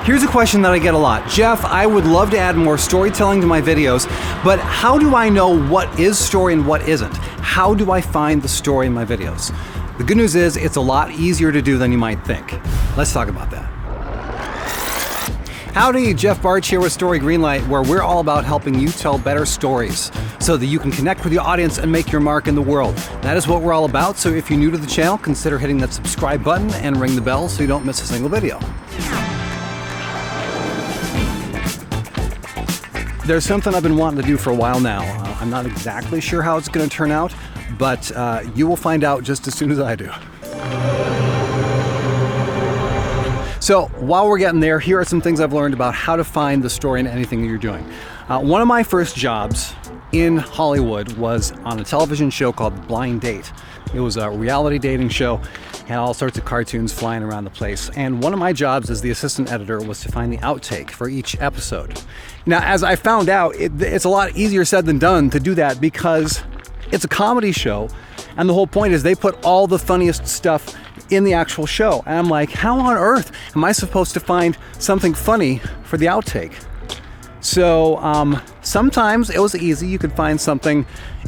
Here's a question that I get a lot. Jeff, I would love to add more storytelling to my videos, but how do I know what is story and what isn't? How do I find the story in my videos? The good news is it's a lot easier to do than you might think. Let's talk about that. Howdy, Jeff Bartsch here with Story Greenlight, where we're all about helping you tell better stories so that you can connect with your audience and make your mark in the world. That is what we're all about, so if you're new to the channel, consider hitting that subscribe button and ring the bell so you don't miss a single video. There's something I've been wanting to do for a while now. I'm not exactly sure how it's going to turn out, but you will find out just as soon as I do. So while we're getting there, here are some things I've learned about how to find the story in anything that you're doing. One of my first jobs in Hollywood was on a television show called Blind Date. It was a reality dating show, had all sorts of cartoons flying around the place. And one of my jobs as the assistant editor was to find the outtake for each episode. Now, as I found out, it's a lot easier said than done to do that because it's a comedy show. And the whole point is they put all the funniest stuff in the actual show. And I'm like, how on earth am I supposed to find something funny for the outtake? So sometimes it was easy. You could find something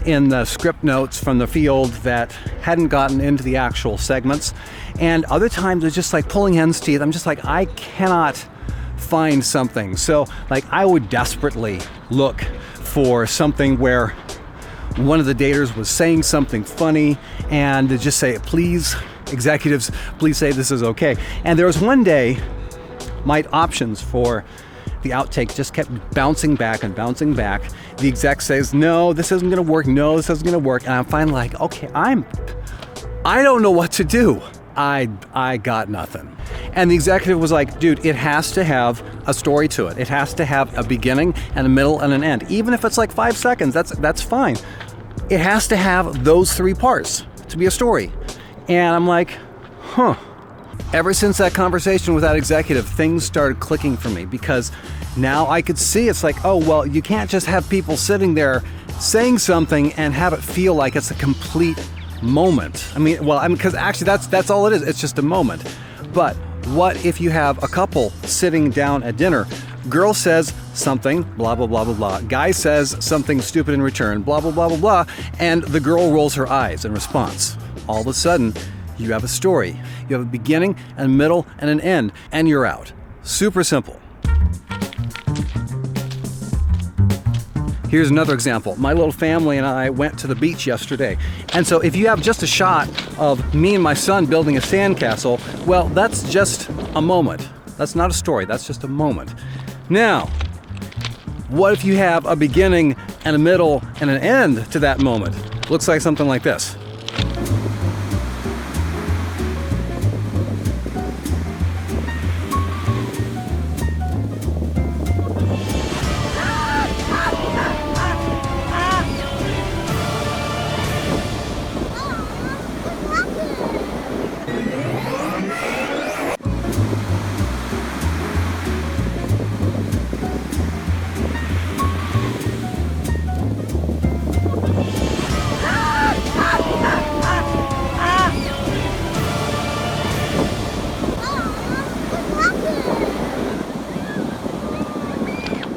in the script notes from the field that hadn't gotten into the actual segments. And other times it's just like pulling hen's teeth. I'm just like, I cannot find something. So like I would desperately look for something where one of the daters was saying something funny and to just say, please, executives, please say this is okay. And there was one day my options for the outtake just kept bouncing back and bouncing back. The exec says, no, this isn't gonna work. No, this isn't gonna work. And I'm finally like, okay, I don't know what to do. I got nothing. And the executive was like, dude, it has to have a story to it. It has to have a beginning and a middle and an end. Even if it's like 5 seconds, that's fine. It has to have those 3 parts to be a story. And I'm like, huh. Ever since that conversation with that executive, things started clicking for me because now I could see it's like, oh, well, you can't just have people sitting there saying something and have it feel like it's a complete moment. Because actually that's all it is. It's just a moment. But what if you have a couple sitting down at dinner? Girl says something, blah, blah, blah, blah, blah. Guy says something stupid in return, blah, blah, blah, blah, blah. And the girl rolls her eyes in response. All of a sudden, you have a story. You have a beginning, a middle, and an end, and you're out. Super simple. Here's another example. My little family and I went to the beach yesterday. And so if you have just a shot of me and my son building a sandcastle, well, that's just a moment. That's not a story, that's just a moment. Now, what if you have a beginning and a middle and an end to that moment? Looks like something like this.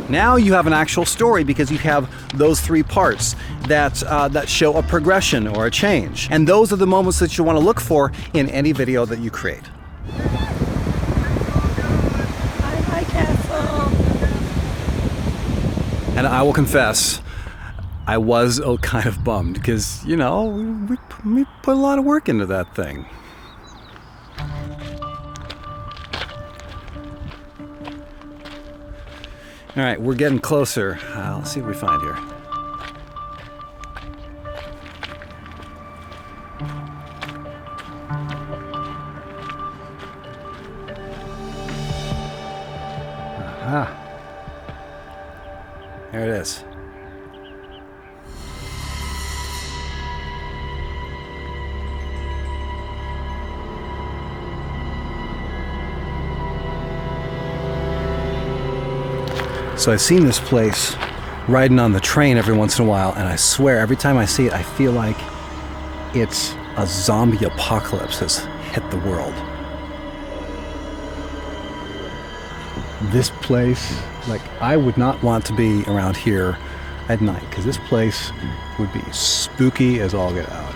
Now you have an actual story because you have those 3 parts that show a progression or a change. And those are the moments that you want to look for in any video that you create. Hi, Castle. And I will confess, I was kind of bummed because, you know, we put a lot of work into that thing. All right, we're getting closer. Let's see what we find here. Aha. There it is. So I've seen this place riding on the train every once in a while, and I swear every time I see it, I feel like it's a zombie apocalypse has hit the world. this place, like, I would not want to be around here at night, because this place would be spooky as all get out.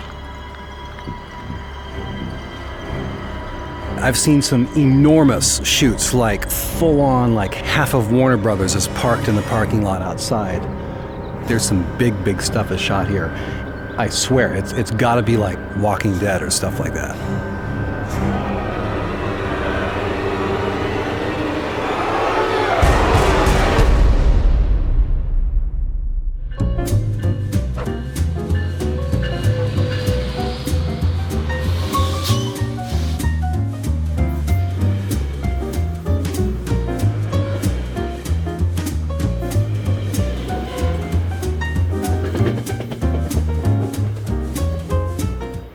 I've seen some enormous shoots, like full on, like half of Warner Brothers is parked in the parking lot outside. There's some big stuff is shot here. I swear, it's gotta be like Walking Dead or stuff like that.